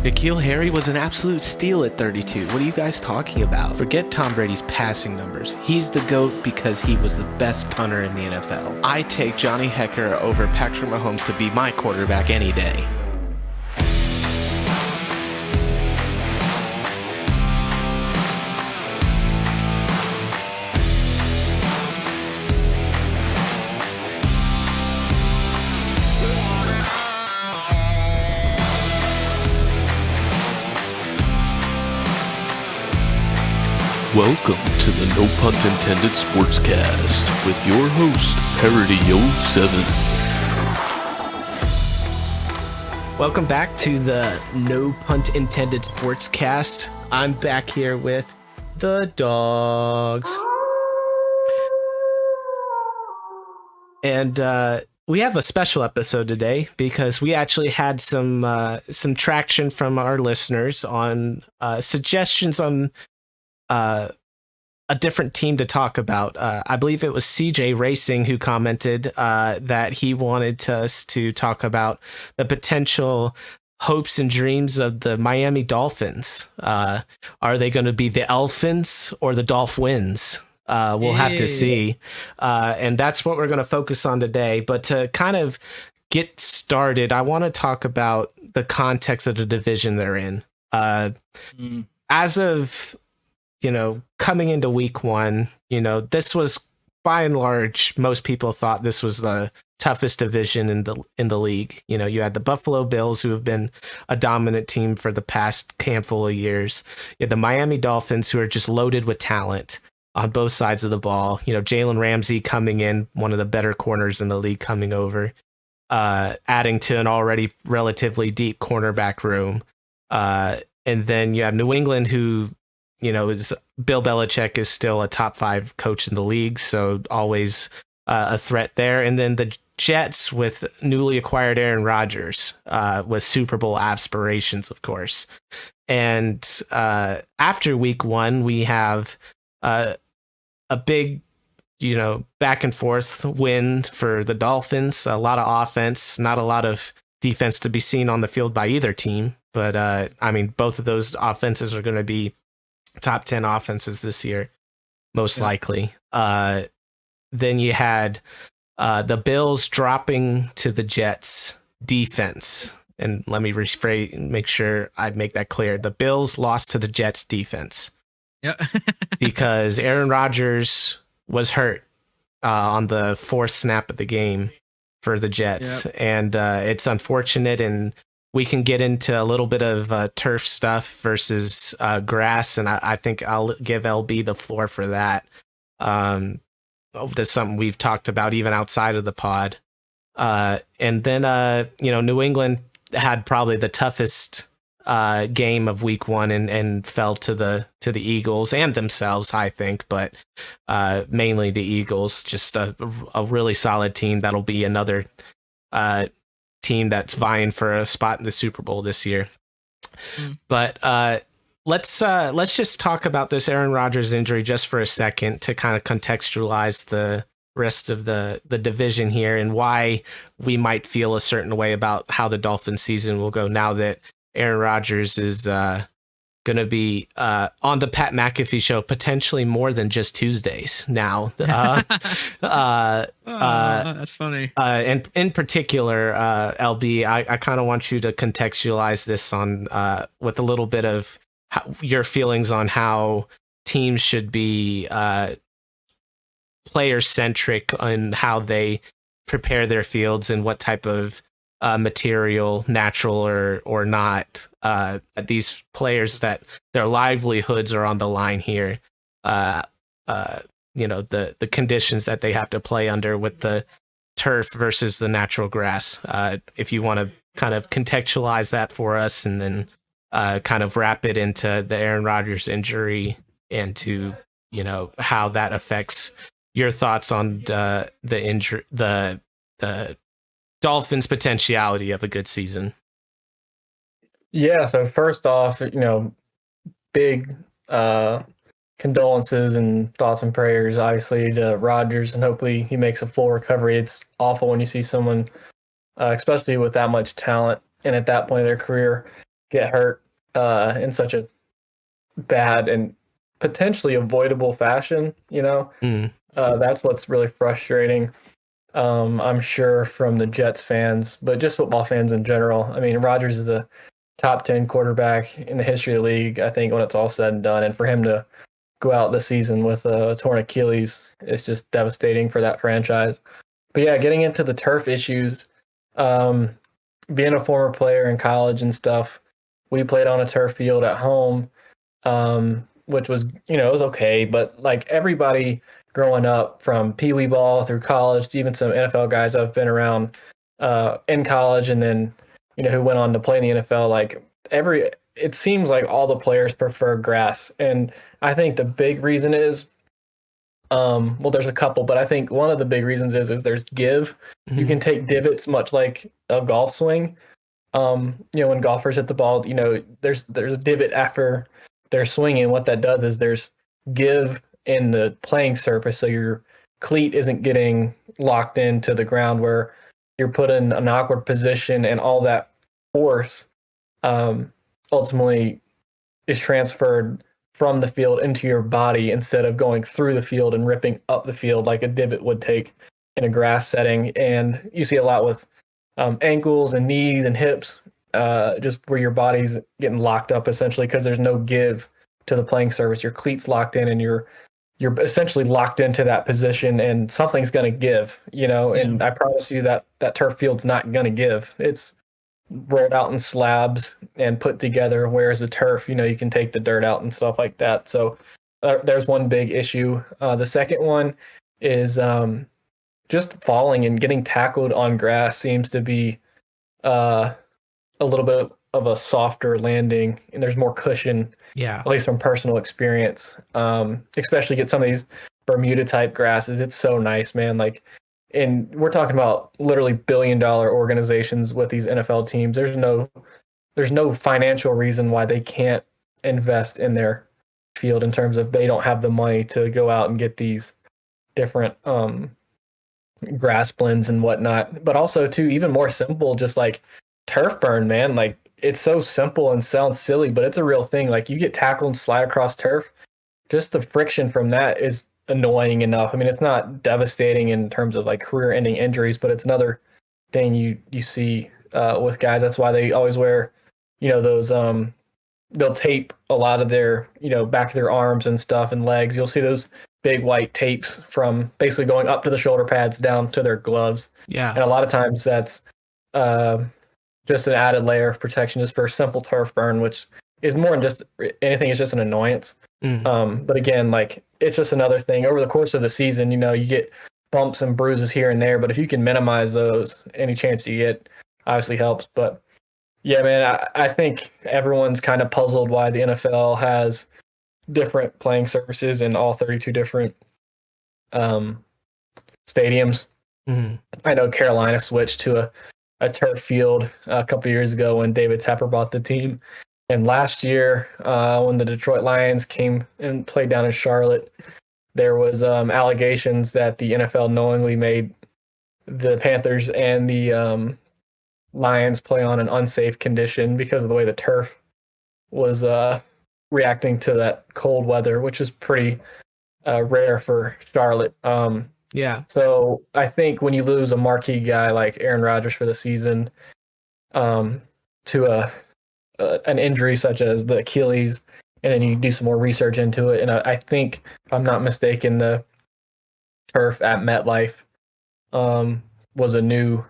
N'Keal Harry was an absolute steal at 32. What are you guys talking about? Forget Tom Brady's passing numbers. He's the GOAT because he was the best punter in the NFL. I take Johnny Hekker over Patrick Mahomes to be my quarterback any day. Welcome to the No Punt Intended Sportscast with your host, Parody07. Welcome back to the No Punt Intended Sportscast. I'm back here with the DAWGS. And we have a special episode today because we actually had some traction from our listeners on suggestions on a different team to talk about. I believe it was CJ Racing who commented that he wanted us to talk about the potential hopes and dreams of the Miami Dolphins. Are they going to be the Elphins or the Dolphins? We'll have to see. And that's what we're going to focus on today. But to kind of get started, I want to talk about the context of the division they're in. As of coming into week one, this was by and large, most people thought this was the toughest division in the league. You had the Buffalo Bills, who have been a dominant team for the past handful of years. You had the Miami Dolphins, who are just loaded with talent on both sides of the ball. Jalen Ramsey coming in, one of the better corners in the league, coming over, adding to an already relatively deep cornerback room. And then you have New England, who is Bill Belichick is still a top 5 coach in the league, so always a threat there. And then the Jets with newly acquired Aaron Rodgers, with Super Bowl aspirations, of course. And after week one, we have a big, back and forth win for the Dolphins. A lot of offense, not a lot of defense to be seen on the field by either team. But both of those offenses are going to be top 10 offenses this year, most likely. Then you had the Bills dropping to the Jets defense. And let me make sure I make that clear. The Bills lost to the Jets defense. Yeah. Because Aaron Rodgers was hurt on the 4th snap of the game for the Jets. Yep. And it's unfortunate, and we can get into a little bit of turf stuff versus grass, and I think I'll give LB the floor for that. That's something we've talked about even outside of the pod. And then, New England had probably the toughest game of week one and fell to the Eagles and themselves, I think, but mainly the Eagles. Just a really solid team. That'll be another team that's vying for a spot in the Super Bowl this year. But let's just talk about this Aaron Rodgers injury just for a second to kind of contextualize the rest of the division here and why we might feel a certain way about how the Dolphins season will go now that Aaron Rodgers is going to be on the Pat McAfee show potentially more than just Tuesdays now. That's funny. And in particular, LB, I kind of want you to contextualize this on with a little bit of your feelings on how teams should be player-centric on how they prepare their fields and what type of material, natural or not, these players that their livelihoods are on the line here. The conditions that they have to play under with the turf versus the natural grass. If you want to kind of contextualize that for us, and then kind of wrap it into the Aaron Rodgers injury and to how that affects your thoughts on the injury, the Dolphins' potentiality of a good season. Yeah, so first off, big condolences and thoughts and prayers, obviously, to Rodgers, and hopefully he makes a full recovery. It's awful when you see someone, especially with that much talent and at that point of their career, get hurt in such a bad and potentially avoidable fashion. That's what's really frustrating. I'm sure from the Jets fans, but just football fans in general. I mean, Rodgers is a top 10 quarterback in the history of the league, I think, when it's all said and done. And for him to go out this season with a torn Achilles is just devastating for that franchise. But yeah, getting into the turf issues, being a former player in college and stuff, we played on a turf field at home, which was, it was okay. But like everybody growing up from Pee Wee ball through college, to even some NFL guys I've been around in college, and then who went on to play in the NFL. Like it seems like all the players prefer grass, and I think the big reason is, well, there's a couple, but I think one of the big reasons is there's give. Mm-hmm. You can take divots much like a golf swing. When golfers hit the ball, there's a divot after they're swinging. What that does is there's give in the playing surface, so your cleat isn't getting locked into the ground where you're put in an awkward position, and all that force ultimately is transferred from the field into your body instead of going through the field and ripping up the field like a divot would take in a grass setting. And you see a lot with ankles and knees and hips, just where your body's getting locked up essentially because there's no give to the playing surface. Your cleat's locked in, and you're essentially locked into that position, and something's going to give, and I promise you that turf field's not going to give. It's rolled out in slabs and put together, whereas the turf, you can take the dirt out and stuff like that. So there's one big issue. The second one is just falling and getting tackled on grass seems to be a little bit of a softer landing, and there's more cushion. Yeah. At least from personal experience. Especially get some of these Bermuda type grasses. It's so nice, man. Like, and we're talking about literally billion-dollar organizations with these NFL teams. There's no financial reason why they can't invest in their field in terms of they don't have the money to go out and get these different grass blends and whatnot. But also too, even more simple, just like turf burn, man. Like, it's so simple and sounds silly, but it's a real thing. Like, you get tackled and slide across turf, just the friction from that is annoying enough. I mean, it's not devastating in terms of like career-ending injuries, but it's another thing you see with guys. That's why they always wear, those they'll tape a lot of their, back of their arms and stuff and legs. You'll see those big white tapes from basically going up to the shoulder pads down to their gloves. Yeah. And a lot of times that's just an added layer of protection just for simple turf burn, which is more than just anything. It's just an annoyance. But again, like, it's just another thing over the course of the season. You get bumps and bruises here and there, but if you can minimize those, any chance you get obviously helps. But yeah, man, I think everyone's kind of puzzled why the NFL has different playing surfaces in all 32 different stadiums. I know Carolina switched to a turf field a couple years ago when David Tepper bought the team. And last year, when the Detroit Lions came and played down in Charlotte, there was allegations that the NFL knowingly made the Panthers and the Lions play on an unsafe condition because of the way the turf was reacting to that cold weather, which is pretty rare for Charlotte. Yeah. So I think when you lose a marquee guy like Aaron Rodgers for the season to an injury such as the Achilles, and then you do some more research into it, and I think, if I'm not mistaken, the turf at MetLife was a new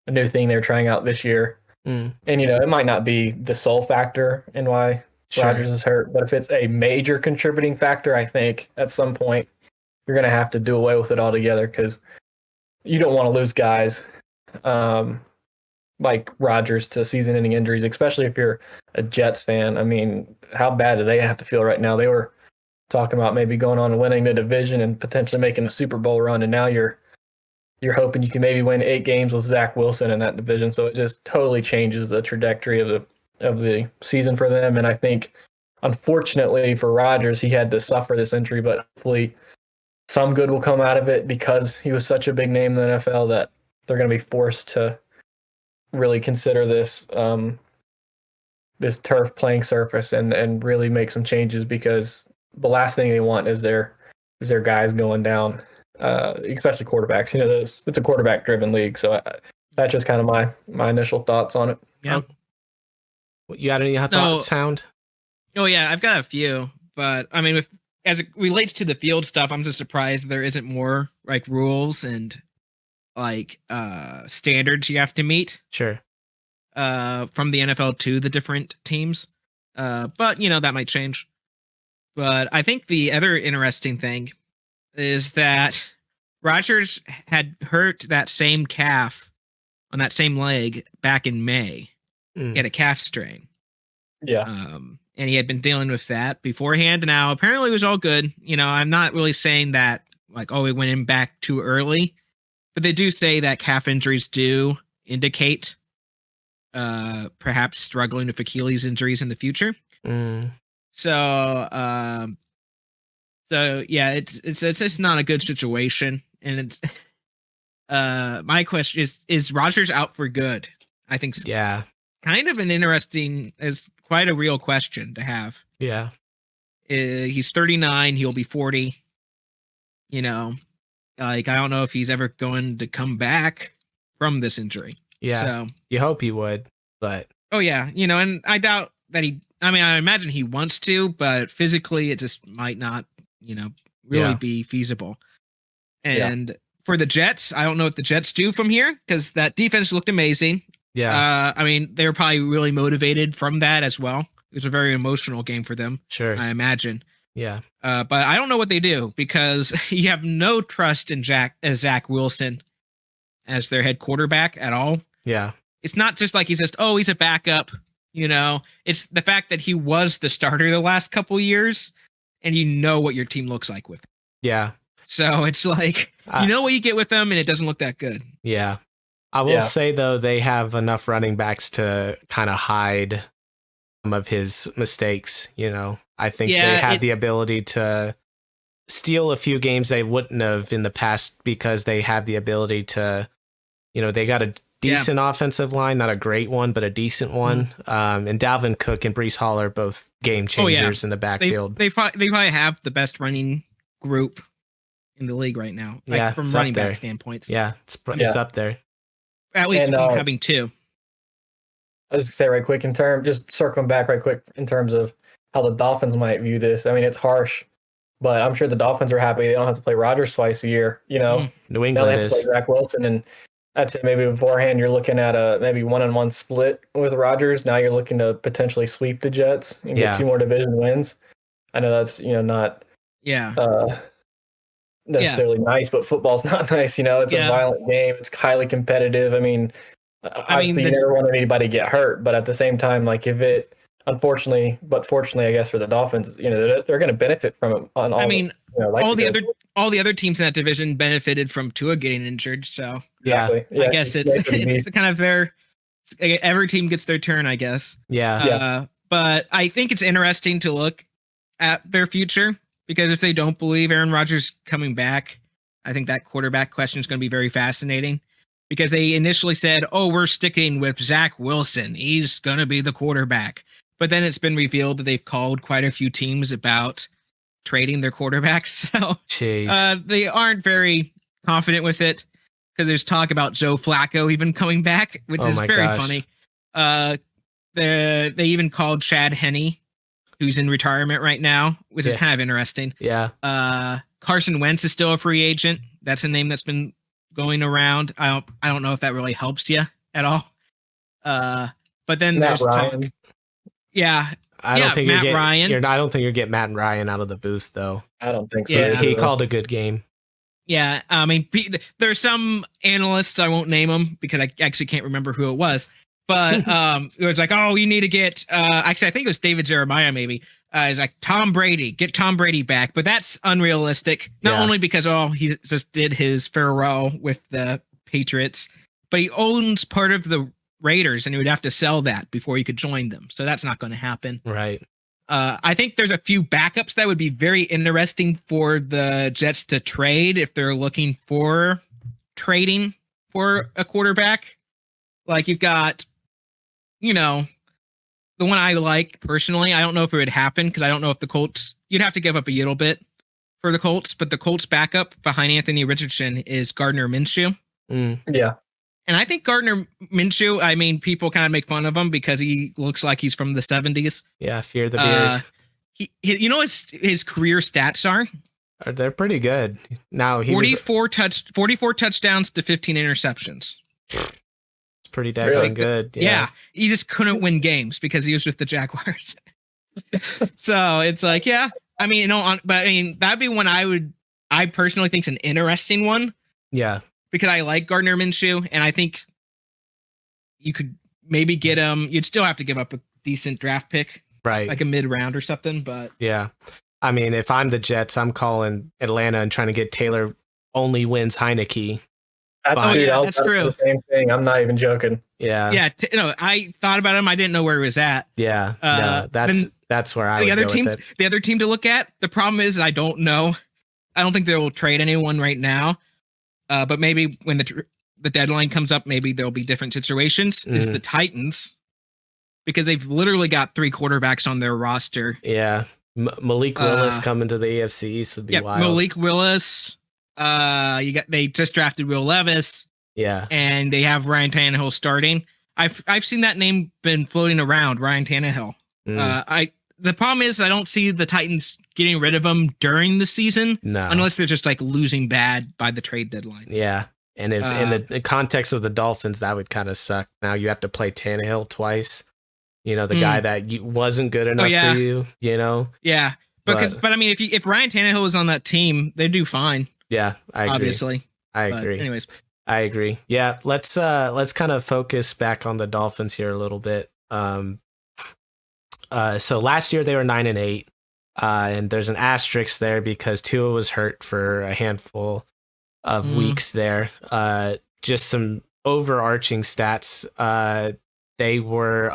thing they're trying out this year. And it might not be the sole factor in why Rodgers is hurt, but if it's a major contributing factor, I think at some point you're going to have to do away with it altogether, because you don't want to lose guys like Rodgers to season-ending injuries, especially if you're a Jets fan. I mean, how bad do they have to feel right now? They were talking about maybe going on and winning the division and potentially making a Super Bowl run, and now you're hoping you can maybe win 8 games with Zach Wilson in that division. So it just totally changes the trajectory of the season for them. And I think, unfortunately for Rodgers, he had to suffer this injury, but hopefully some good will come out of it, because he was such a big name in the NFL that they're going to be forced to really consider this this turf playing surface and really make some changes, because the last thing they want is their guys going down, especially quarterbacks. It's a quarterback driven league, so that's just kind of my initial thoughts on it. Yeah. You got any thoughts, Hound? Oh yeah, I've got a few, but I mean, as it relates to the field stuff, I'm just surprised there isn't more like rules and like standards you have to meet. Sure. From the NFL to the different teams. But that might change. But I think the other interesting thing is that Rodgers had hurt that same calf on that same leg back in May. He had a calf strain. Yeah. And he had been dealing with that beforehand. Now, apparently it was all good. I'm not really saying that like, oh, it went in back too early, but they do say that calf injuries do indicate perhaps struggling with Achilles injuries in the future. So yeah, it's just not a good situation. And it's my question is Rodgers out for good? I think so. Yeah. Kind of an interesting, is quite a real question to have. Yeah. He's 39, he'll be 40. Like I don't know if he's ever going to come back from this injury. Yeah. So you hope he would, but oh yeah, and I doubt that I imagine he wants to, but physically it just might not, really be feasible. And for the Jets, I don't know what the Jets do from here, because that defense looked amazing. Yeah. They were probably really motivated from that as well. It was a very emotional game for them. Sure. I imagine. Yeah. But I don't know what they do, because you have no trust in Zach Wilson as their head quarterback at all. Yeah. It's not just like he's a backup, It's the fact that he was the starter the last couple years, and what your team looks like with him. Yeah. So it's like, what you get with them, and it doesn't look that good. Yeah. I will say, though, they have enough running backs to kind of hide some of his mistakes. I think they have the ability to steal a few games they wouldn't have in the past, because they have the ability to, they got a decent offensive line, not a great one, but a decent one. And Dalvin Cook and Breece Hall are both game changers in the backfield. They probably have the best running group in the league right now, from running back standpoints. Yeah, it's up there. At least having two. I was going to say right quick, just circling back right quick in terms of how the Dolphins might view this. I mean, it's harsh, but I'm sure the Dolphins are happy they don't have to play Rodgers twice a year. New England they have to play Zach Wilson, and that's it. Maybe beforehand you're looking at a maybe 1-on-1 split with Rodgers. Now you're looking to potentially sweep the Jets and get 2 more division wins. I know that's not necessarily nice, but football's not nice. It's a violent game. It's highly competitive. I mean, obviously you never want anybody to get hurt, but at the same time, like if it, fortunately, I guess for the Dolphins, they're going to benefit from it. On all all the other teams in that division benefited from Tua getting injured. So yeah, I guess it's kind of every team gets their turn, I guess. Yeah. But I think it's interesting to look at their future, because if they don't believe Aaron Rodgers coming back, I think that quarterback question is going to be very fascinating, because they initially said, oh, we're sticking with Zach Wilson. He's going to be the quarterback. But then it's been revealed that they've called quite a few teams about trading their quarterbacks. So they aren't very confident with it, because there's talk about Joe Flacco even coming back, which is very funny. They even called Chad Henne, who's in retirement right now, which is kind of interesting. Yeah. Carson Wentz is still a free agent. That's a name that's been going around. I don't know if that really helps you at all. But then Matt there's Ryan. talk. Yeah. I don't think Ryan. I don't think you're getting Matt Ryan out of the booth, though. I don't think so. Yeah. He called a good game. Yeah. I mean, there's some analysts, I won't name them because I actually can't remember who it was. But it was like, oh, you need to get, actually, I think it was David Jeremiah, maybe. It's like get Tom Brady back. But that's unrealistic. Not only because, he just did his farewell with the Patriots, but he owns part of the Raiders, and he would have to sell that before he could join them. So that's not going to happen. Right. I think there's a few backups that would be very interesting for the Jets to trade if they're looking for trading for a quarterback. Like you've got, the one I like personally. I don't know if it would happen because I don't know if the Colts. You'd have to give up a little bit for the Colts, but the Colts backup behind Anthony Richardson is Gardner Minshew. Yeah. And I think Gardner Minshew, I mean, people kind of make fun of him because he looks like he's from the 70s. Yeah, fear the beard. You know his career stats are? They're pretty good. Now 44 touchdowns to 15 interceptions. It's pretty daggone good. Yeah, he just couldn't win games because he was with the Jaguars. So it's like, yeah, I mean, but I mean, that'd be one I personally think is an interesting one. Yeah. Because I like Gardner Minshew, and I think you could maybe get him. You'd still have to give up a decent draft pick, right? Like a mid-round or something. But yeah, I mean, if I'm the Jets, I'm calling Atlanta and trying to get Taylor only wins Heineke. That's true. The same thing. I'm not even joking. Yeah, yeah. I thought about him. I didn't know where he was at. Yeah, no, that's where I would go with it. The other team to look at. The problem is I don't know. I don't think they will trade anyone right now. But maybe when the deadline comes up, maybe there'll be different situations. Is the Titans, because they've literally got 3 quarterbacks on their roster. Yeah, Malik Willis coming to the AFC East would be wild. Malik Willis. They just drafted Will Levis. Yeah, and they have Ryan Tannehill starting. I've seen that name been floating around, Ryan Tannehill. The problem is I don't see the Titans getting rid of him during the season, unless they're just like losing bad by the trade deadline. Yeah, and in the context of the Dolphins, that would kind of suck. Now you have to play Tannehill twice. You know, the guy that wasn't good enough for you. You know. Yeah, but I mean, if Ryan Tannehill was on that team, they'd do fine. Yeah, I agree. Obviously, I agree. Anyways, I agree. Yeah, let's kind of focus back on the Dolphins here a little bit. So last year they were 9-8, and there's an asterisk there because Tua was hurt for a handful of weeks there. Just some overarching stats. They were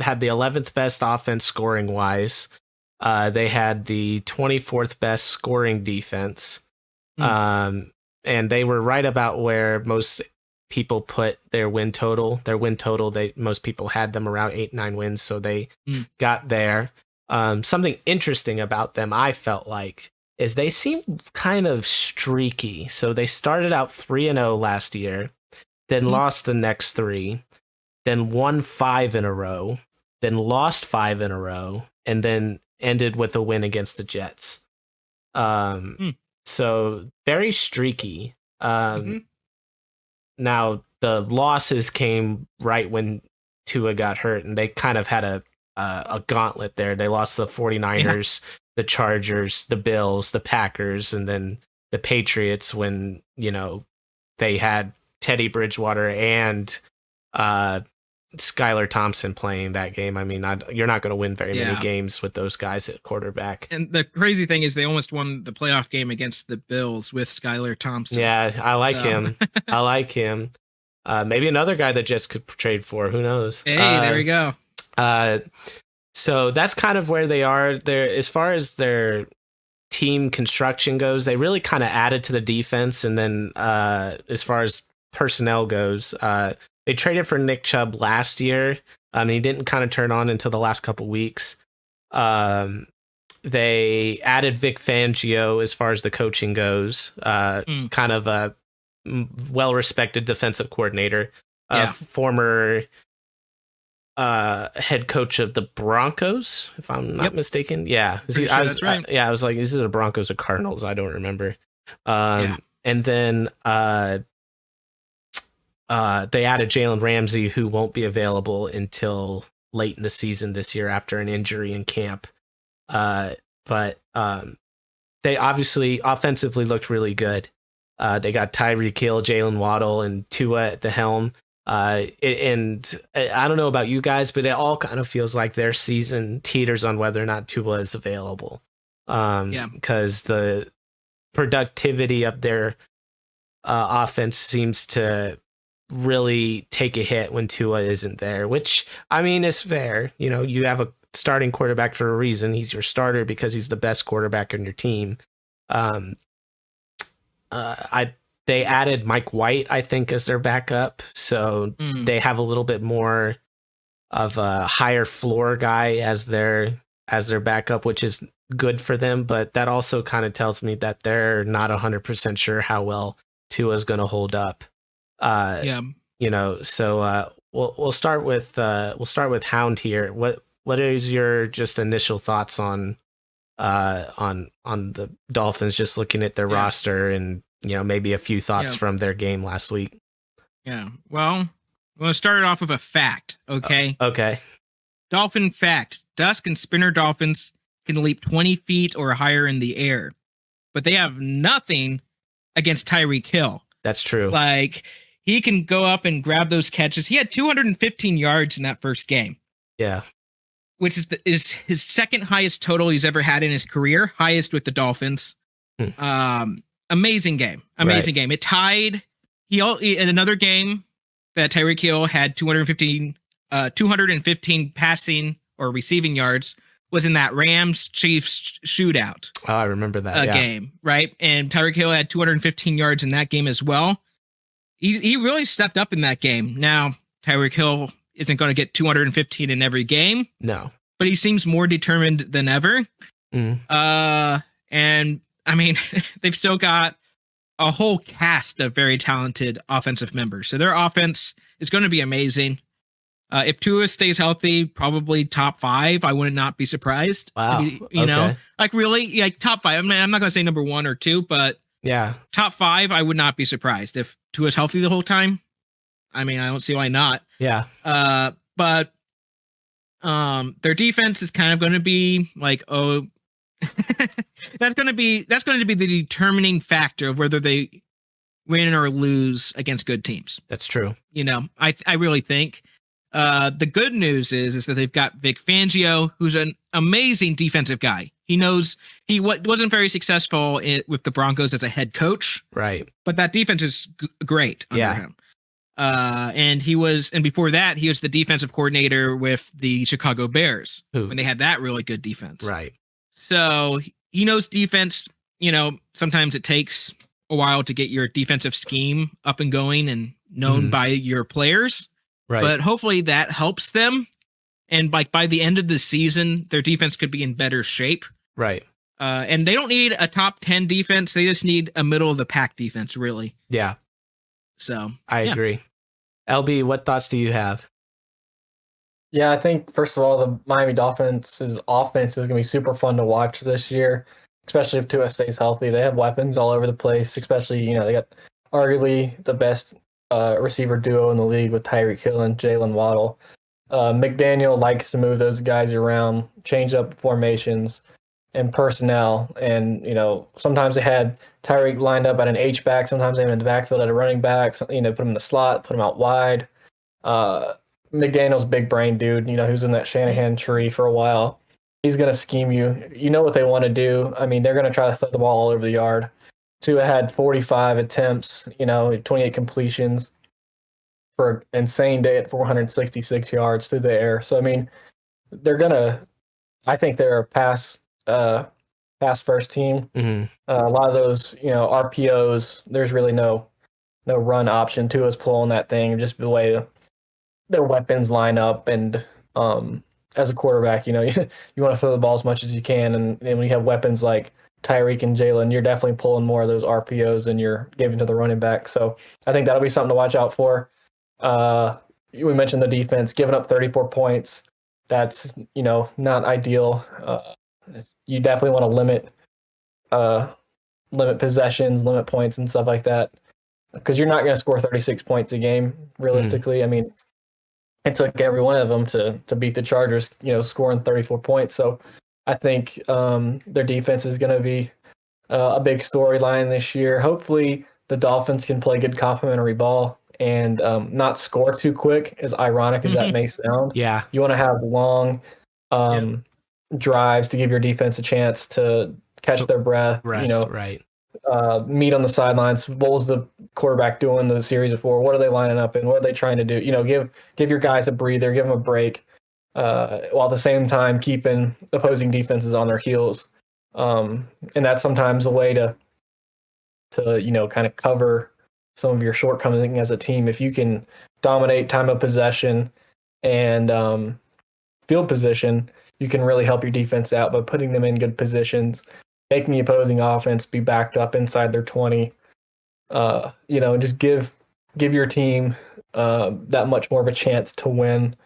had the 11th best offense scoring wise. They had the 24th best scoring defense. And they were right about where most people put their win total. Most people had them around 8-9 wins, so they got there. Something interesting about them, I felt like, is they seem kind of streaky. So they started out 3-0 last year, then lost the next 3, then won 5 in a row, then lost 5 in a row, and then ended with a win against the Jets. So very streaky. Now, the losses came right when Tua got hurt, and they kind of had a gauntlet there. They lost the 49ers, the Chargers, the Bills, the Packers, and then the Patriots when, they had Teddy Bridgewater and Skylar Thompson playing that game. I mean, you're not going to win very many games with those guys at quarterback. And the crazy thing is they almost won the playoff game against the Bills with Skylar Thompson. Yeah, I like him. I like him. Maybe another guy that Jets could trade for. Who knows? Hey, there we go. So that's kind of where they are. There, as far as their team construction goes, they really kind of added to the defense. And then as far as personnel goes, they traded for Nick Chubb last year. He didn't kind of turn on until the last couple weeks. They added Vic Fangio as far as the coaching goes. Kind of a well-respected defensive coordinator. Former head coach of the Broncos, if I'm not mistaken. Yeah. That's right. I was like, is it the Broncos or Cardinals? I don't remember. And then they added Jalen Ramsey, who won't be available until late in the season this year after an injury in camp. But they obviously offensively looked really good. They got Tyreek Hill, Jalen Waddle, and Tua at the helm. And I don't know about you guys, but it all kind of feels like their season teeters on whether or not Tua is available. Because the productivity of their offense seems to really take a hit when Tua isn't there, which, I mean, is fair. You have a starting quarterback for a reason. He's your starter because he's the best quarterback on your team. They added Mike White, I think, as their backup, so they have a little bit more a higher floor guy as their backup, which is good for them. But that also kind of tells me that they're not 100% sure how well Tua's going to hold up. So we'll start with Hound here. What is your just initial thoughts on the Dolphins, just looking at their roster and maybe a few thoughts from their game last week? Yeah. Well, I'm going to start it off with a fact. Okay. Okay. Dolphin fact: dusk and spinner dolphins can leap 20 feet or higher in the air, but they have nothing against Tyreek Hill. That's true. Like, he can go up and grab those catches. He had 215 yards in that first game. Yeah. Which is his second highest total he's ever had in his career, highest with the Dolphins. Amazing game. Game. It tied. In another game that Tyreek Hill had 215 passing or receiving yards was in that Rams-Chiefs shootout. Oh, I remember that game, right? And Tyreek Hill had 215 yards in that game as well. He really stepped up in that game. Now, Tyreek Hill isn't going to get 215 in every game. No. But he seems more determined than ever. And I mean, they've still got a whole cast of very talented offensive members. So their offense is going to be amazing. If Tua stays healthy, probably top 5. I would not be surprised. Wow. You know, like really, like top 5. I mean, I'm not going to say number 1 or 2, but top 5, I would not be surprised if Tua's healthy the whole time. I mean, I don't see why not. Yeah. But their defense is kind of going to be like, that's going to be the determining factor of whether they win or lose against good teams. That's true. You know, I really think the good news is that they've got Vic Fangio, who's an amazing defensive guy. He knows he wasn't very successful with the Broncos as a head coach, right? But that defense is great under him. And before that, he was the defensive coordinator with the Chicago Bears when they had that really good defense. Right. So he knows defense. You know, sometimes it takes a while to get your defensive scheme up and going and known by your players. Right. But hopefully that helps them. And by the end of the season, their defense could be in better shape. Right. And they don't need a top 10 defense. They just need a middle of the pack defense, really. Yeah. So I agree. LB, what thoughts do you have? Yeah, I think, first of all, the Miami Dolphins' offense is going to be super fun to watch this year, especially if Tua stays healthy. They have weapons all over the place, especially, they got arguably the best receiver duo in the league with Tyreek Hill and Jalen Waddle. McDaniel likes to move those guys around, change up formations and personnel. And, sometimes they had Tyreek lined up at an H-back, sometimes they had him in the backfield at a running back, put him in the slot, put him out wide. McDaniel's big brain dude, who's in that Shanahan tree for a while. He's going to scheme you. You know what they want to do. I mean, they're going to try to throw the ball all over the yard. Tua had 45 attempts, 28 completions for an insane day at 466 yards through the air. So, I mean, I think they're a pass first team. A lot of those, RPOs, there's really no run option. Tua's pulling that thing, just the way their weapons line up. And as a quarterback, you want to throw the ball as much as you can. And when you have weapons like Tyreek and Jalen, you're definitely pulling more of those RPOs than you're giving to the running back. So I think that'll be something to watch out for. We mentioned the defense giving up 34 points. That's, not ideal. You definitely want to limit possessions, limit points and stuff like that, because you're not going to score 36 points a game realistically. I mean, it took every one of them to beat the Chargers, scoring 34 points. So I think their defense is going to be a big storyline this year. Hopefully the Dolphins can play good complementary ball and not score too quick, as ironic as that may sound. Yeah. You want to have long drives to give your defense a chance to catch their breath. Right. Meet on the sidelines. What was the quarterback doing the series before? What are they lining up in? What are they trying to do? Give your guys a breather, give them a break, while at the same time keeping opposing defenses on their heels. And that's sometimes a way to kind of cover some of your shortcomings as a team. If you can dominate time of possession, and field position, you can really help your defense out by putting them in good positions, making the opposing offense be backed up inside their 20. And just give your team that much more of a chance to win.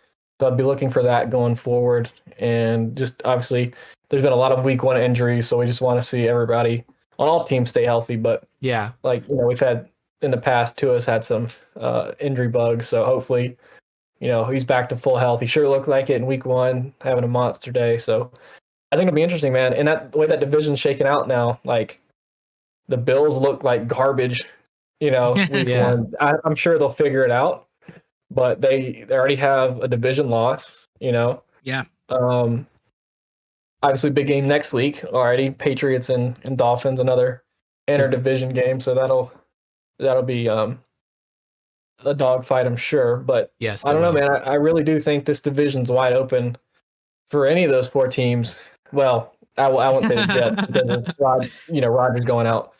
So I'd be looking for that going forward. And just obviously, there's been a lot of week 1 injuries, so we just want to see everybody on all teams stay healthy. But yeah, we've had in the past, Tua's had some injury bugs, so hopefully, he's back to full health. He sure looked like it in week 1, having a monster day. So I think it'll be interesting, man. And the way that division's shaking out now, like the Bills look like garbage, week 1. I'm sure they'll figure it out, but they already have a division loss, Yeah. Obviously big game next week already. Patriots and Dolphins, another inter-division game. So that'll be a dogfight, I'm sure. But yes, I don't know, man. I really do think this division's wide open for any of those 4 teams. Well, I won't say the Jets because of Rodgers going out.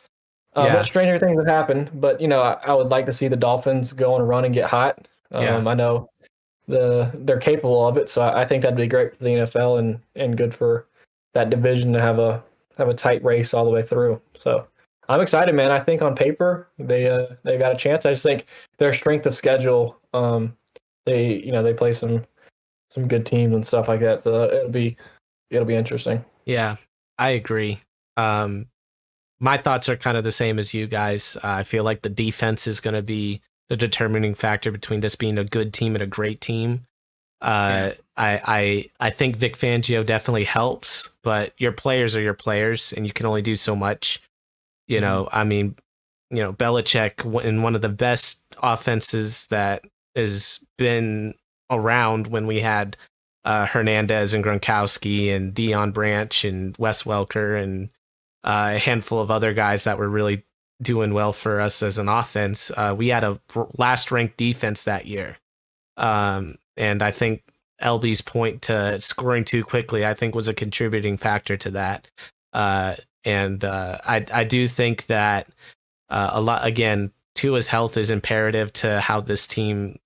But stranger things have happened. But I would like to see the Dolphins go on a run and get hot. I know they're capable of it, so I think that'd be great for the NFL and good for that division to have a tight race all the way through. So I'm excited, man. I think on paper they got a chance. I just think their strength of schedule, they play some good teams and stuff like that. So it'll be interesting. Yeah, I agree. My thoughts are kind of the same as you guys. I feel like the defense is going to be the determining factor between this being a good team and a great team. I think Vic Fangio definitely helps, but your players are your players, and you can only do so much. Belichick in one of the best offenses that has been around when we had Hernandez and Gronkowski and Deion Branch and Wes Welker and a handful of other guys that were really doing well for us as an offense. We had a last ranked defense that year. And I think LB's point to scoring too quickly, I think, was a contributing factor to that. I do think that a lot, again, Tua's health is imperative to how this team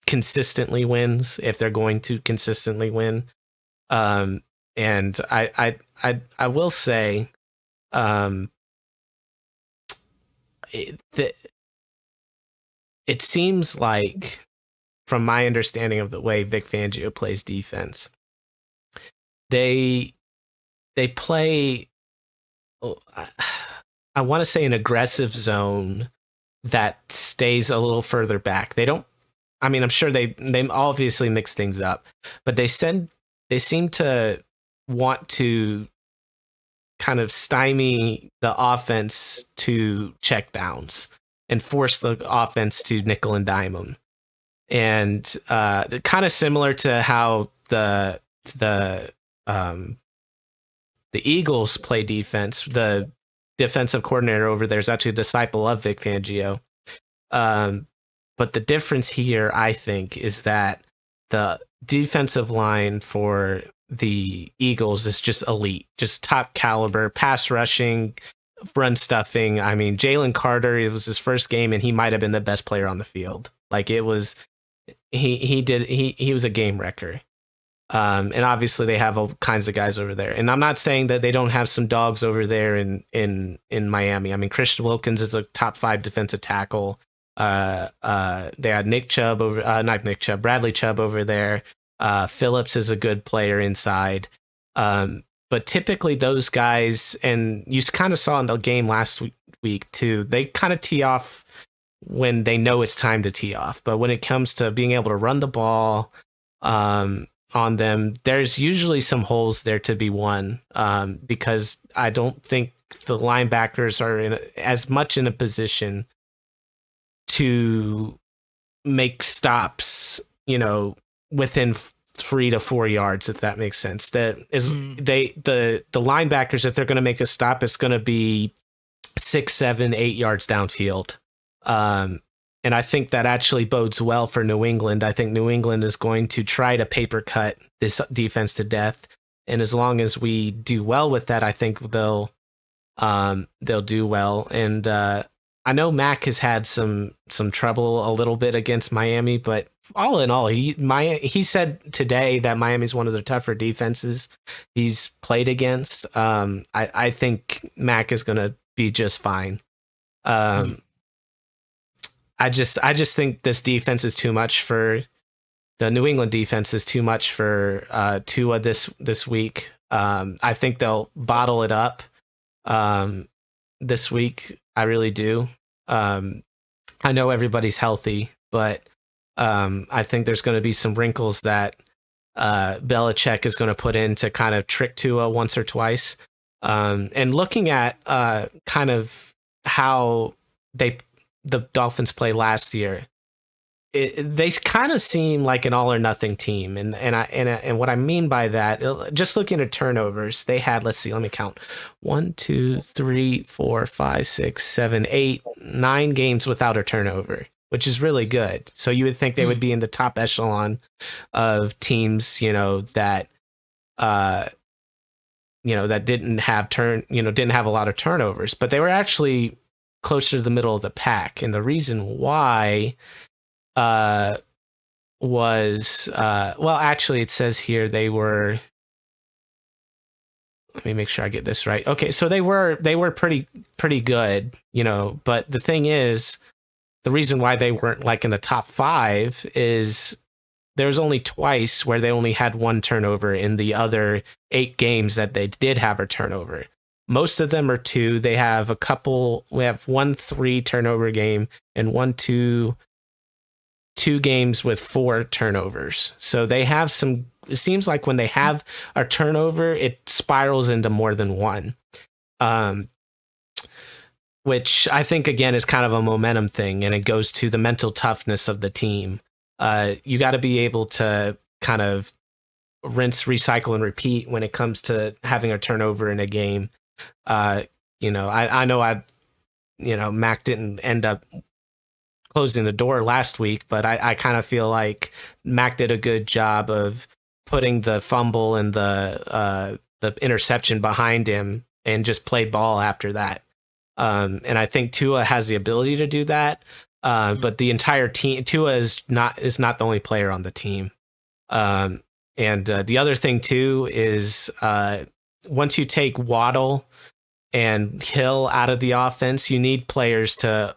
consistently wins, if they're going to consistently win. And I will say, it seems like, from my understanding of the way Vic Fangio plays defense, they play, I want to say, an aggressive zone that stays a little further back. They don't, I'm sure they obviously mix things up, but they seem to want to kind of stymie the offense to check downs and force the offense to nickel and dime them. And kind of similar to how the Eagles play defense. The defensive coordinator over there is actually a disciple of Vic Fangio. But the difference here, I think, is that the defensive line for the Eagles is just elite, just top caliber, pass rushing, run stuffing. Jalen Carter, it was his first game, and he might have been the best player on the field. Like, it was, he was a game wrecker. And obviously they have all kinds of guys over there. And I'm not saying that they don't have some dogs over there in Miami. Christian Wilkins is a top 5 defensive tackle. They had Bradley Chubb over there. Phillips is a good player inside. But typically those guys, and you kind of saw in the game last week too, they kind of tee off when they know it's time to tee off. But when it comes to being able to run the ball on them, there's usually some holes there to be won, because I don't think the linebackers are as much in a position to make stops, within 3 to 4 yards, if that makes sense. That is, the linebackers, if they're going to make a stop, it's going to be 6, 7, 8 yards downfield. And I think that actually bodes well for New England. I think New England is going to try to paper cut this defense to death. And as long as we do well with that, I think they'll do well. And I know Mac has had some trouble a little bit against Miami, but all in all, he said today that Miami's one of the tougher defenses he's played against. I think Mac is going to be just fine. I just think this defense is too much for the New England defense is too much for Tua this week. I think they'll bottle it up this week. I really do. I know everybody's healthy, but I think there's going to be some wrinkles that Belichick is going to put in to kind of trick Tua once or twice. And looking at kind of how the Dolphins play last year, they kind of seem like an all or nothing team, and what I mean by that, just looking at turnovers, they had, let's see, let me count, 1, 2, 3, 4, 5, 6, 7, 8, 9 games without a turnover, which is really good. So you would think they would be in the top echelon of teams, that that didn't have didn't have a lot of turnovers, but they were actually closer to the middle of the pack, and the reason why was well, actually it says here they were, let me make sure I get this right. Okay, so they were pretty good, but the thing is, the reason why they weren't like in the top 5 is there was only twice where they only had 1 turnover in the other 8 games that they did have a turnover. Most of them are 2. They have a couple, we have 1 3 turnover game and 2 games with 4 turnovers. So they have some, it seems like when they have a turnover, it spirals into more than 1. Which I think, again, is kind of a momentum thing, and it goes to the mental toughness of the team. You got to be able to kind of rinse, recycle, and repeat when it comes to having a turnover in a game. I know Mac didn't end up closing the door last week, but I kind of feel like Mac did a good job of putting the fumble and the interception behind him and just played ball after that. And I think Tua has the ability to do that, but the entire team, Tua is not the only player on the team. And the other thing too is once you take Waddle and Hill out of the offense, you need players to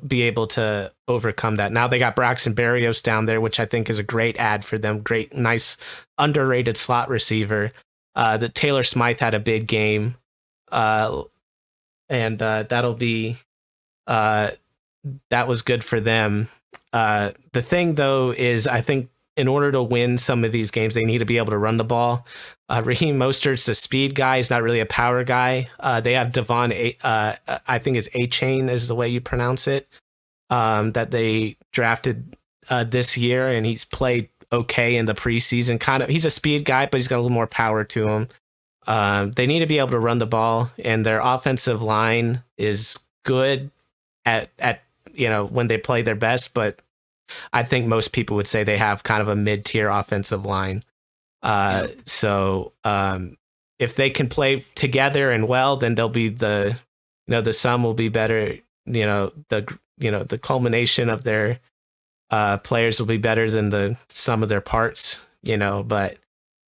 be able to overcome that. Now they got Braxton Berrios down there, which I think is a great add for them. Great, nice, underrated slot receiver. The Taylor Smythe had a big game, and that'll be that was good for them. The thing though is, I think in order to win some of these games, they need to be able to run the ball. Raheem Mostert's a speed guy. He's not really a power guy. They have Devon, I think it's A-Chain is the way you pronounce it, that they drafted this year, and he's played okay in the preseason. He's a speed guy, but he's got a little more power to him. They need to be able to run the ball, and their offensive line is good at when they play their best, but I think most people would say they have kind of a mid-tier offensive line. So if they can play together and well, then they'll be the sum will be better. The culmination of their players will be better than the sum of their parts. But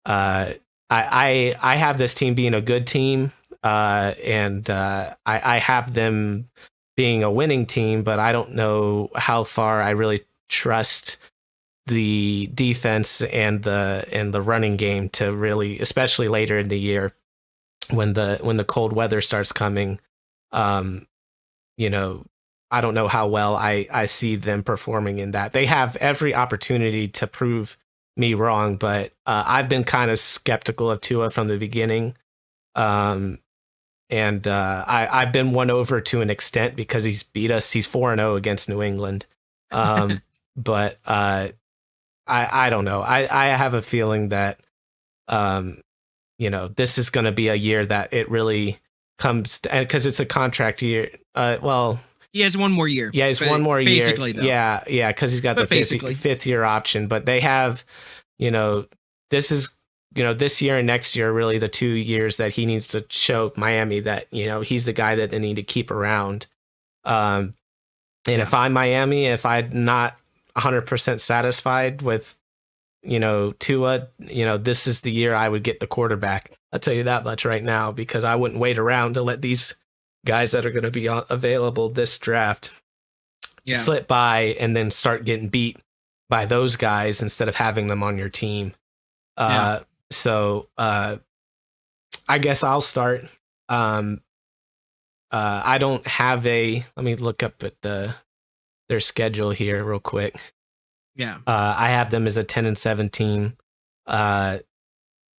I have this team being a good team, and I have them being a winning team, but I don't know how far I really trust the defense and the running game to really, especially later in the year when the cold weather starts coming. I don't know how well I see them performing in that. They have every opportunity to prove me wrong, but I've been kind of skeptical of Tua from the beginning. And I've been won over to an extent because he's beat us. He's 4-0 against New England. But I don't know. I have a feeling that, this is going to be a year that it really comes, because it's a contract year. He has one more year. Yeah, he's one more year. Basically, though. Yeah, because he's got the fifth year option. But they have, this is, this year and next year are really the 2 years that he needs to show Miami that, he's the guy that they need to keep around. And if I'm Miami, if I'm not 100% satisfied with, Tua, this is the year I would get the quarterback. I'll tell you that much right now, because I wouldn't wait around to let these guys that are going to be available this draft slip by and then start getting beat by those guys instead of having them on your team. So I guess I'll start. I don't have let me look up at their schedule here real quick. Yeah. I have them as a 10-7 team. I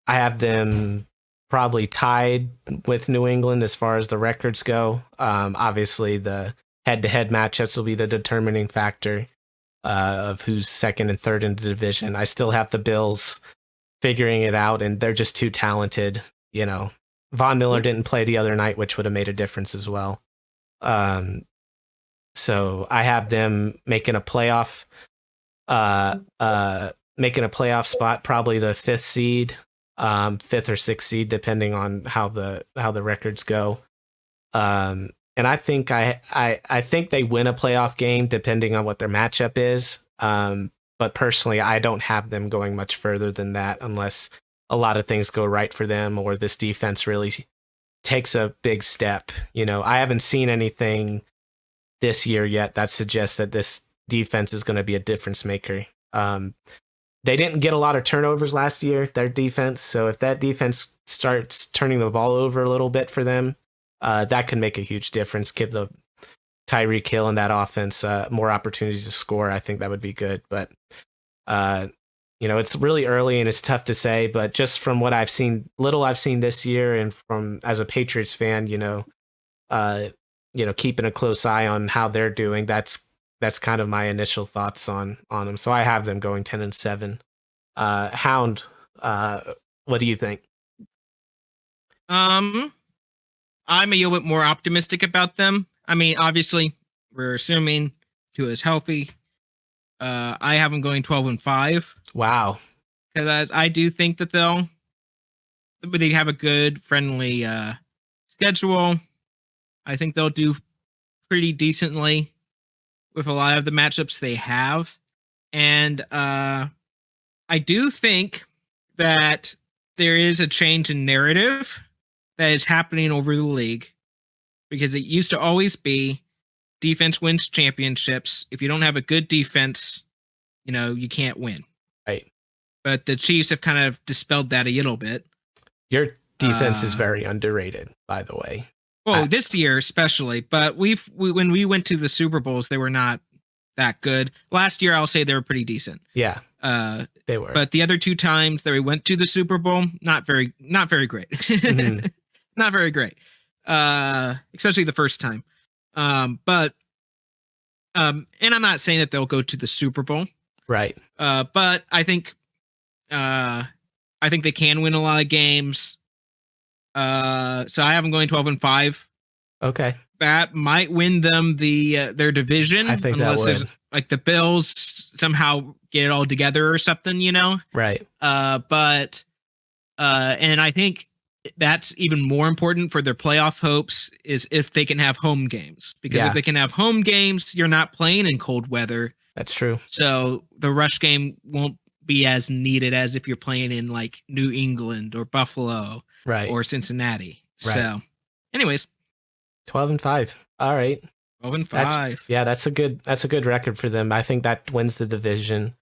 have them probably tied with New England as far as the records go. Obviously, the head-to-head matchups will be the determining factor of who's second and third in the division. I still have the Bills figuring it out, and they're just too talented. Von Miller didn't play the other night, which would have made a difference as well. So I have them making a playoff spot, probably the fifth or sixth seed, depending on how the records go. And I think I think they win a playoff game depending on what their matchup is. But personally, I don't have them going much further than that unless a lot of things go right for them or this defense really takes a big step. I haven't seen anything this year yet that suggests that this defense is going to be a difference maker. They didn't get a lot of turnovers last year, their defense. So if that defense starts turning the ball over a little bit for them, that can make a huge difference. Give the Tyreek Hill and that offense more opportunities to score. I think that would be good. But, it's really early and it's tough to say. But just from what I've seen this year, and from as a Patriots fan, keeping a close eye on how they're doing, that's kind of my initial thoughts on them. So I have them going 10-7. Hound, what do you think? I'm a little bit more optimistic about them. I mean, obviously, we're assuming Tua is healthy. I have them going 12-5. Wow. Because I do think that they have a good, friendly schedule. I think they'll do pretty decently with a lot of the matchups they have. And I do think that there is a change in narrative that is happening over the league, because it used to always be defense wins championships. If you don't have a good defense, you can't win. Right. But the Chiefs have kind of dispelled that a little bit. Your defense is very underrated, by the way. Well, this year especially, but when we went to the Super Bowls, they were not that good. Last year, I'll say they were pretty decent. Yeah, they were. But the other two times that we went to the Super Bowl, not very great. Mm-hmm. Not very great. Especially the first time. And I'm not saying that they'll go to the Super Bowl. Right. But I think they can win a lot of games. So I have them going 12-5. Okay. That might win them their division. I think unless that would. There's like the Bills somehow get it all together or something, Right. But and I think that's even more important for their playoff hopes is if they can have home games. Because if they can have home games, you're not playing in cold weather. That's true. So the rush game won't be as needed as if you're playing in like New England or Buffalo, right, or Cincinnati. Right. So, anyways, 12-5. All right, 12-5. That's a good record for them. I think that wins the division.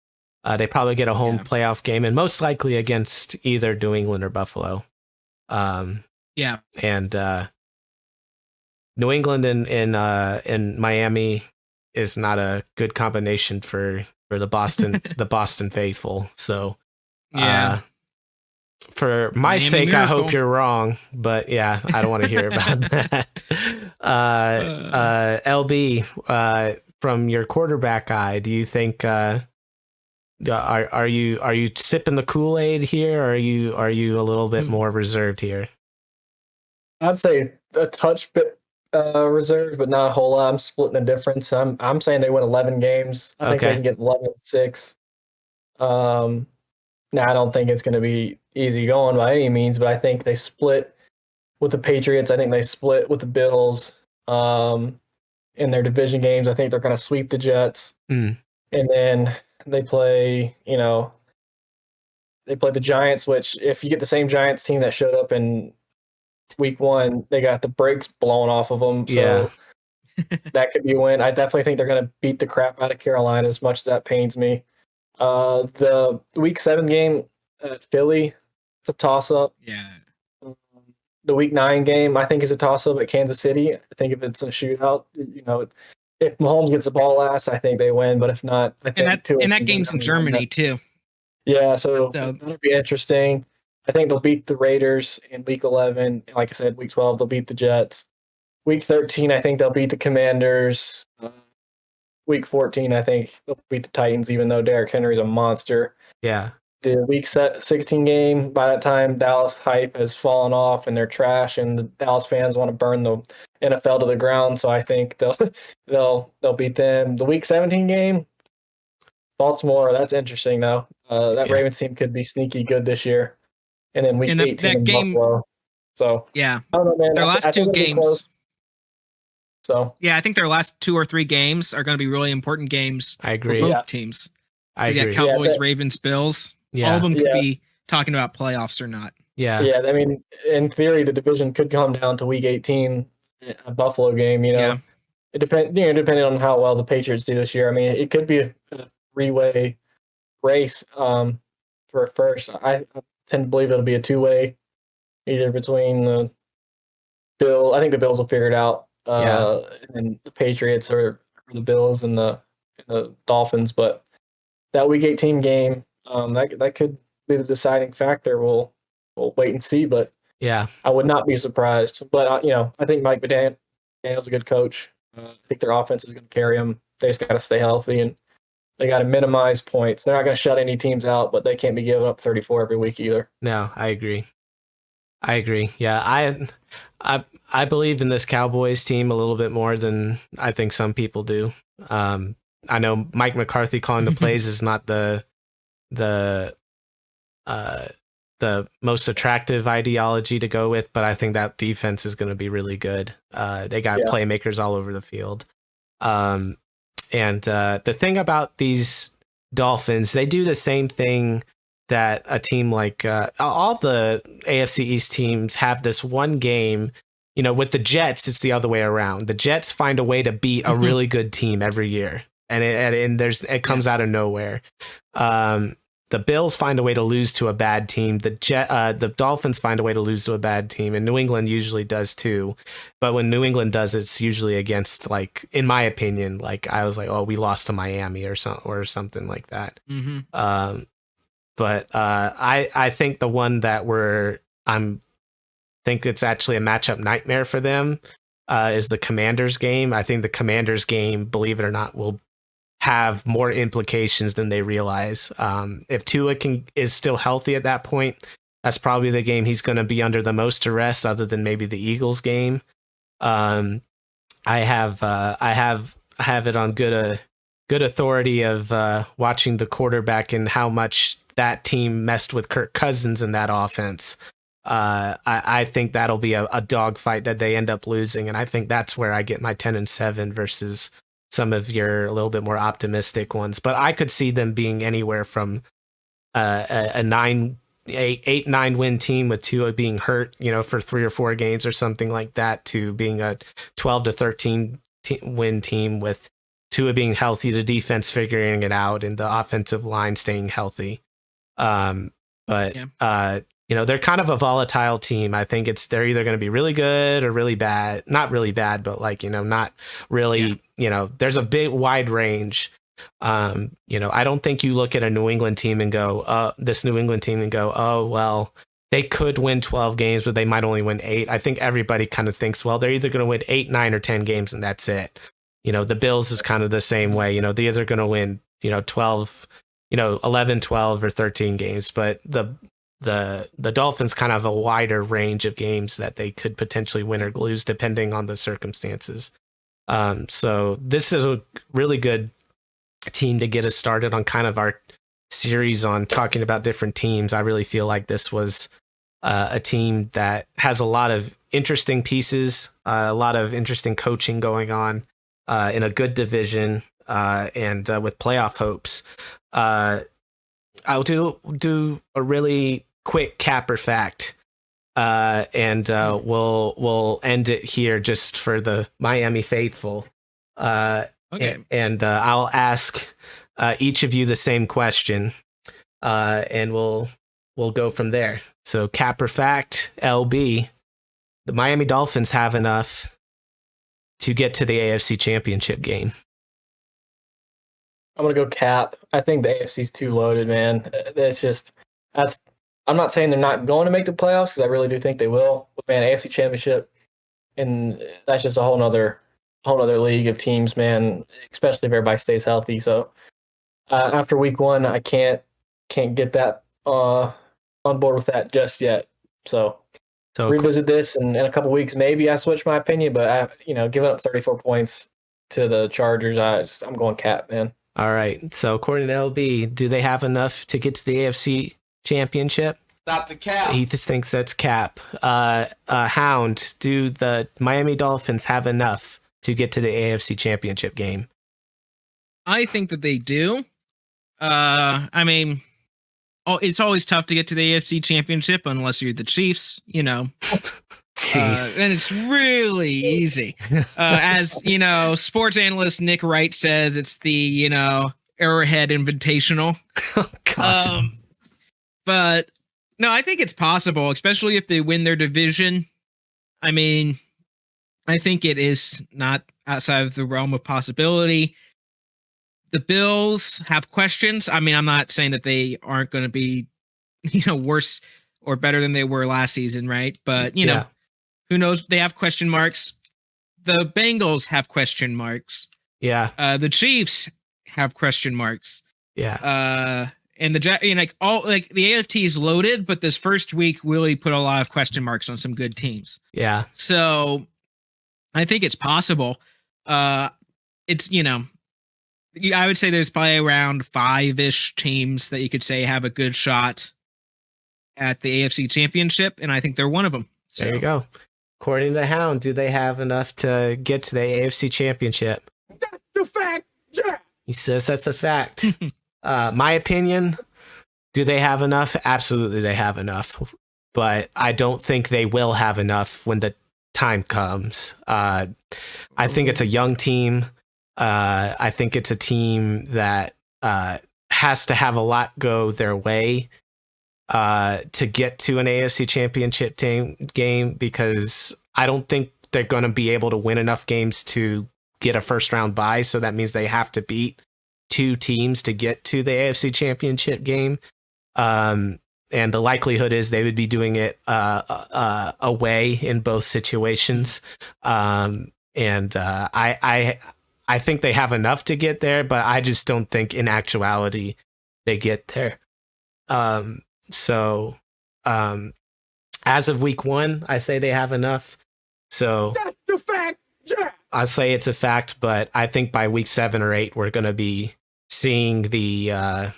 They probably get a home playoff game, and most likely against either New England or Buffalo. And New England and Miami is not a good combination for the Boston faithful. So for my Miami sake, miracle. I hope you're wrong, but I don't want to hear about that. LB, from your quarterback eye, do you think are you sipping the Kool-Aid here, or are you a little bit more reserved here? I'd say a touch bit reserved, but not a whole lot. I'm splitting the difference. I'm saying they win 11 games. I think they can get 11-6. Now I don't think it's going to be easy going by any means, but I think they split with the Patriots. I think they split with the Bills. in their division games. I think they're going to sweep the Jets. Mm. And then they play, they play the Giants, which if you get the same Giants team that showed up in week 1, they got the brakes blown off of them. So that could be a win. I definitely think they're going to beat the crap out of Carolina, as much as that pains me. The week 7 game at Philly, it's a toss-up. Yeah. The week 9 game, I think, is a toss-up at Kansas City. I think if it's a shootout, if Mahomes gets the ball last, I think they win. But if not, I think and that game's in Germany too. Yeah, so that'll be interesting. I think they'll beat the Raiders in week 11. Like I said, week 12 they'll beat the Jets. Week 13, I think they'll beat the Commanders. Week 14, I think they'll beat the Titans, even though Derrick Henry's a monster. Yeah. The week 16 game, by that time, Dallas hype has fallen off and they're trash, and the Dallas fans want to burn the NFL to the ground. So I think they'll beat them. The week 17 game, Baltimore. That's interesting though. That Ravens team could be sneaky good this year. And then week 18 that game, Buffalo. So yeah, I don't know, man. Their last 2 games. So yeah, I think their last 2 or 3 games are going to be really important games. I agree. For both teams. I agree. Cowboys, Ravens, Bills. Yeah. All of them could be talking about playoffs or not. Yeah. Yeah. I mean, in theory, the division could come down to week 18, a Buffalo game. It depending on how well the Patriots do this year. I mean, it could be a 3-way race for first. I tend to believe it'll be a 2-way, either between the Bills. I think the Bills will figure it out. And the Patriots or the Bills and the Dolphins. But that week 18 game, that could be the deciding factor. We'll wait and see, but I would not be surprised. But I think Mike McDaniel's a good coach. I think their offense is going to carry them. They just got to stay healthy, and they got to minimize points. They're not going to shut any teams out, but they can't be giving up 34 every week either. No, I agree. Yeah, I believe in this Cowboys team a little bit more than I think some people do. I know Mike McCarthy calling the plays is not the most attractive ideology to go with, but I think that defense is going to be really good. They got playmakers all over the field. And the thing about these Dolphins, they do the same thing that a team like all the AFC East teams have. This one game, with the Jets, it's the other way around. The Jets find a way to beat a really good team every year, and it comes out of nowhere. The Bills find a way to lose to a bad team. The Dolphins find a way to lose to a bad team, and New England usually does too. But when New England does, it's usually against, like, in my opinion, like I was like, oh, we lost to Miami or something like that. Mm-hmm. But I think the one that think it's actually a matchup nightmare for them is the Commanders game. I think the Commanders game, believe it or not, will have more implications than they realize. If Tua is still healthy at that point, that's probably the game he's going to be under the most duress, other than maybe the Eagles game. I have it on good authority of watching the quarterback and how much that team messed with Kirk Cousins in that offense. I think that'll be a dogfight that they end up losing, and I think that's where I get my 10-7 versus some of your a little bit more optimistic ones. But I could see them being anywhere from a 8-9 win team with Tua being hurt, for 3 or 4 games or something like that, to being a 12-13 win team with Tua being healthy, the defense figuring it out, and the offensive line staying healthy. They're kind of a volatile team. I think they're either going to be really good or really bad. Not really bad, but not really, there's a big wide range. I don't think you look at a New England team and go, oh, well, they could win 12 games, but they might only win 8. I think everybody kind of thinks, well, they're either going to win 8, 9, or 10 games, and that's it. The Bills is kind of the same way. They're either going to win, 12, 11, 12, or 13 games, but the Dolphins kind of have a wider range of games that they could potentially win or lose depending on the circumstances. So this is a really good team to get us started on kind of our series on talking about different teams. I really feel like this was a team that has a lot of interesting pieces, a lot of interesting coaching going on. in a good division, and with playoff hopes. I'll do a really quick capper fact, and we'll end it here just for the Miami faithful. Okay. And I'll ask each of you the same question, and we'll go from there. So, capper fact, LB, the Miami Dolphins have enough to get to the AFC Championship game. I'm gonna go cap. I think the AFC's too loaded, man. I'm not saying they're not going to make the playoffs because I really do think they will. But man, AFC Championship, and that's just a whole nother league of teams, man. Especially if everybody stays healthy. So after week 1, I can't get that on board with that just yet. So revisit this in a couple weeks. Maybe I switch my opinion, but giving up 34 points to the Chargers, I'm going cap, man. All right. So according to LB, do they have enough to get to the AFC Championship? Stop the cap. He just thinks that's cap. Hound, do the Miami Dolphins have enough to get to the AFC Championship game? I think that they do. I mean, it's always tough to get to the AFC Championship unless you're the Chiefs, Jeez. And it's really easy. As sports analyst Nick Wright says, it's the Arrowhead Invitational. Oh, gosh. But no, I think it's possible, especially if they win their division. I mean, I think it is not outside of the realm of possibility. The Bills have questions. I mean, I'm not saying that they aren't going to be, worse or better than they were last season, right? But, who knows? They have question marks. The Bengals have question marks. Yeah. The Chiefs have question marks. Yeah. And the the AFC is loaded, but this first week really put a lot of question marks on some good teams. Yeah. So I think it's possible. It's I would say there's probably around 5-ish teams that you could say have a good shot at the AFC Championship, and I think they're one of them. So. There you go. According to Hound, do they have enough to get to the AFC Championship? That's the fact, yeah. He says that's a fact. My opinion, do they have enough? Absolutely, they have enough. But I don't think they will have enough when the time comes. I think it's a young team. I think it's a team that has to have a lot go their way to get to an AFC Championship game, because I don't think they're going to be able to win enough games to get a first round bye. So that means they have to beat 2 teams to get to the AFC Championship game. And the likelihood is they would be doing it away in both situations. I think they have enough to get there, but I just don't think in actuality they get there. So as of week 1, I say they have enough. So that's the fact, yeah. I say it's a fact, but I think by week 7 or 8, we're going to be seeing the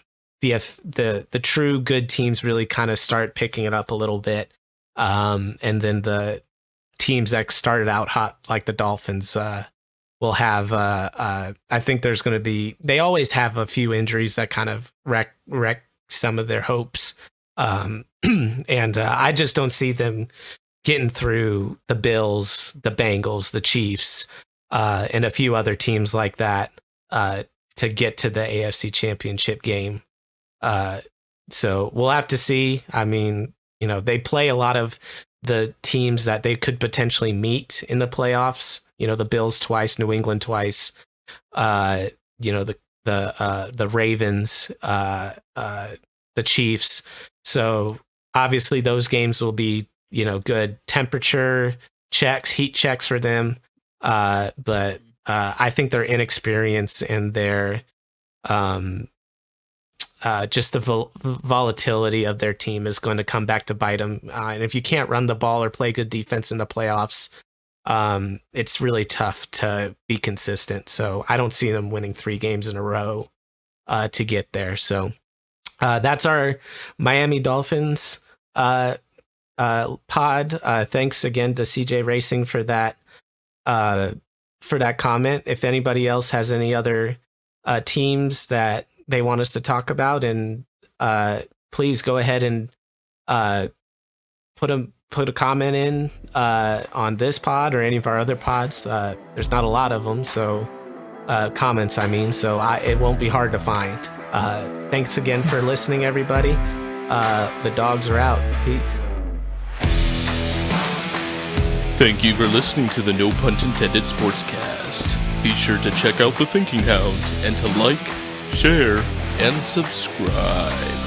true good teams really kind of start picking it up a little bit. And then the teams that started out hot, like the Dolphins, will have, I think there's going to be, they always have a few injuries that kind of wreck some of their hopes. And I just don't see them getting through the Bills, the Bengals, the Chiefs, and a few other teams like that to get to the AFC Championship game. So we'll have to see. I mean, they play a lot of the teams that they could potentially meet in the playoffs. The Bills twice, New England twice, the Ravens, the Chiefs. So obviously those games will be, good temperature checks, heat checks for them. But I think their inexperience and their just the volatility of their team is going to come back to bite them. And if you can't run the ball or play good defense in the playoffs, it's really tough to be consistent. So I don't see them winning 3 games in a row to get there. So that's our Miami Dolphins pod. Thanks again to CJ Racing for that for that comment. If anybody else has any other teams that they want us to talk about, and please go ahead and put a comment in on this pod or any of our other pods. There's not a lot of them, so comments, I mean, so it won't be hard to find. Thanks again for listening, everybody. The dogs are out. Peace. Thank you for listening to the No Punt Intended Sportscast. Be sure to check out the Thinking Hound and to like, share, and subscribe.